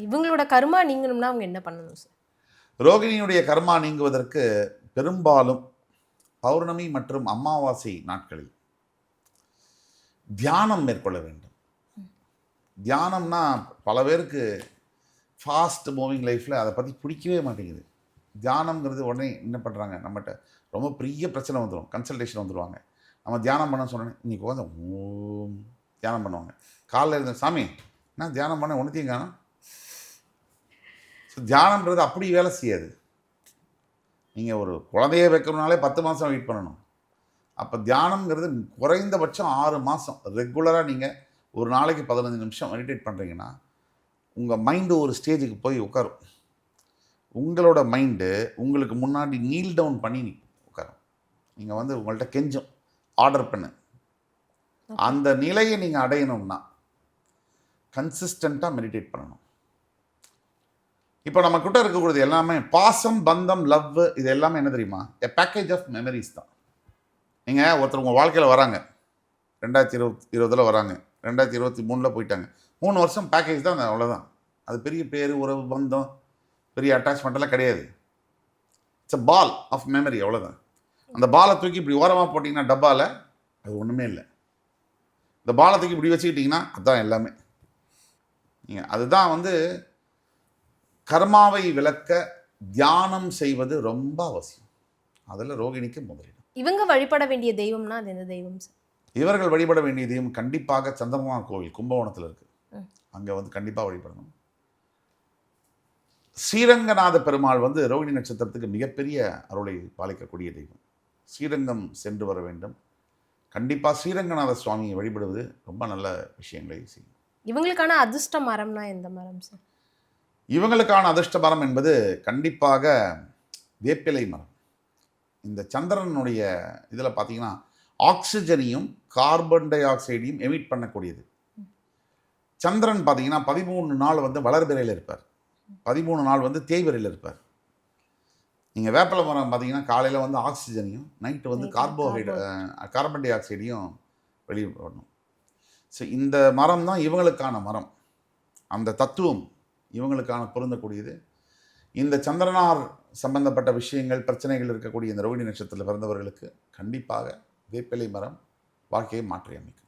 இவங்களோட கர்மா நீங்கணும்னா அவங்க என்ன பண்ணணும் சார்? ரோகிணியுடைய கர்மா நீங்குவதற்கு பெரும்பாலும் பௌர்ணமி மற்றும் அமாவாசை நாட்களில் தியானம் மேற்கொள்ள வேண்டும். தியானம்னா பல பேருக்கு ஃபாஸ்ட் மூவிங் லைஃப்பில் அதை பற்றி பிடிக்கவே மாட்டேங்குது. தியானம்ங்கிறது உடனே என்ன பண்ணுறாங்க, நம்மகிட்ட ரொம்ப பெரிய பிரச்சனை வந்துடும், கன்சல்டேஷன் வந்துடுவாங்க. நம்ம தியானம் பண்ண சொன்னோன்னே இன்றைக்கி உட்காந்து ஓம் தியானம் பண்ணுவாங்க. காலையில் இருந்த சாமி நான் தியானம் பண்ண ஒன்றுத்தையும் காணும். ஸோ தியானம்ன்றது அப்படி வேலை செய்யாது. நீங்கள் ஒரு குழந்தைய வைக்கணும்னாலே 10 மாதம் வெயிட் பண்ணணும். அப்போ தியானம்ங்கிறது குறைந்தபட்சம் 6 மாதம் ரெகுலராக நீங்கள் ஒரு நாளைக்கு 15 நிமிஷம் மெடிடேட் பண்ணுறீங்கன்னா உங்கள் மைண்டு ஒரு ஸ்டேஜுக்கு போய் உட்காரும். உங்களோட மைண்டு உங்களுக்கு முன்னாடி நீல் டவுன் பண்ணி உட்காரும். நீங்கள் வந்து உங்கள்கிட்ட கெஞ்சும், ஆர்டர் பண்ணு. அந்த நிலையை நீங்கள் அடையணும்னா கன்சிஸ்டண்ட்டாக மெடிடேட் பண்ணணும். இப்போ நம்மக்கிட்ட இருக்கக்கூடியது எல்லாமே பாசம், பந்தம், லவ், இது எல்லாமே என்ன தெரியுமா? எ பேக்கேஜ் ஆஃப் மெமரிஸ் தான். நீங்கள் ஒருத்தர் உங்கள் வாழ்க்கையில் வராங்க, 2020 வராங்க, 2023 போயிட்டாங்க, 3 வருஷம் பேக்கேஜ் தான், அவ்வளோதான். அது பெரிய பேர், உறவு, பந்தம், பெரிய அட்டாச்மெண்ட்டெல்லாம் கிடையாது. It's a ball of memory, அவ்வளோதான். அந்த பாலை தூக்கி இப்படி ஓரமாக போட்டிங்கன்னா டப்பாவில் அது ஒன்றுமே இல்லை. இந்த பாலை தூக்கி இப்படி வச்சுக்கிட்டிங்கன்னா அதுதான் எல்லாமே. நீங்கள் அதுதான் வந்து கர்மாவை விளக்க தியானம் செய்வது ரொம்ப அவசியம். அதில் ரோகிணிக்கு முதலிடம். இவங்க வழிபட வேண்டிய தெய்வம்னா அது எந்த தெய்வம் சார்? இவர்கள் வழிபட வேண்டிய தெய்வம் கண்டிப்பாக சந்திரமான் கோவில் கும்பகோணத்தில் இருக்குது. அங்கே வந்து கண்டிப்பாக வழிபடணும். ஸ்ரீரங்கநாத பெருமாள் வந்து ரோகிணி நட்சத்திரத்துக்கு மிகப்பெரிய அருளை பாலிக்கக்கூடிய தெய்வம். ஸ்ரீரங்கம் சென்று வர வேண்டும். கண்டிப்பாக ஸ்ரீரங்கநாத சுவாமியை வழிபடுவது ரொம்ப நல்ல விஷயங்களை செய்யும். இவங்களுக்கான அதிர்ஷ்ட மரம்னா எந்த மரம் சார்? இவங்களுக்கான அதிர்ஷ்ட மரம் என்பது கண்டிப்பாக வேப்பிலை மரம். இந்த சந்திரனுடைய இதில் பார்த்தீங்கன்னா ஆக்சிஜனையும் கார்பன் டை ஆக்சைடையும் எமிட் பண்ணக்கூடியது. சந்திரன் பார்த்தீங்கன்னா 13 நாள் வந்து வளர்பிறையில் இருப்பார், 13 நாள் வந்து தேய்பிறையில் இருப்பார். நீங்கள் வேப்பிலை மரம் பார்த்தீங்கன்னா காலையில் வந்து ஆக்சிஜனையும் நைட்டு வந்து கார்பன் டை ஆக்சைடையும் வெளியே வரணும். ஸோ இந்த மரம் தான் இவங்களுக்கான மரம். அந்த தத்துவம் இவங்களுக்கான பொருந்தக்கூடியது. இந்த சந்திரனார் சம்பந்தப்பட்ட விஷயங்கள், பிரச்சனைகள் இருக்கக்கூடிய இந்த ரோகிணி நட்சத்திரத்தில் பிறந்தவர்களுக்கு கண்டிப்பாக வேப்பிலை மரம் வாழ்க்கையை மாற்றி அமைக்கும்.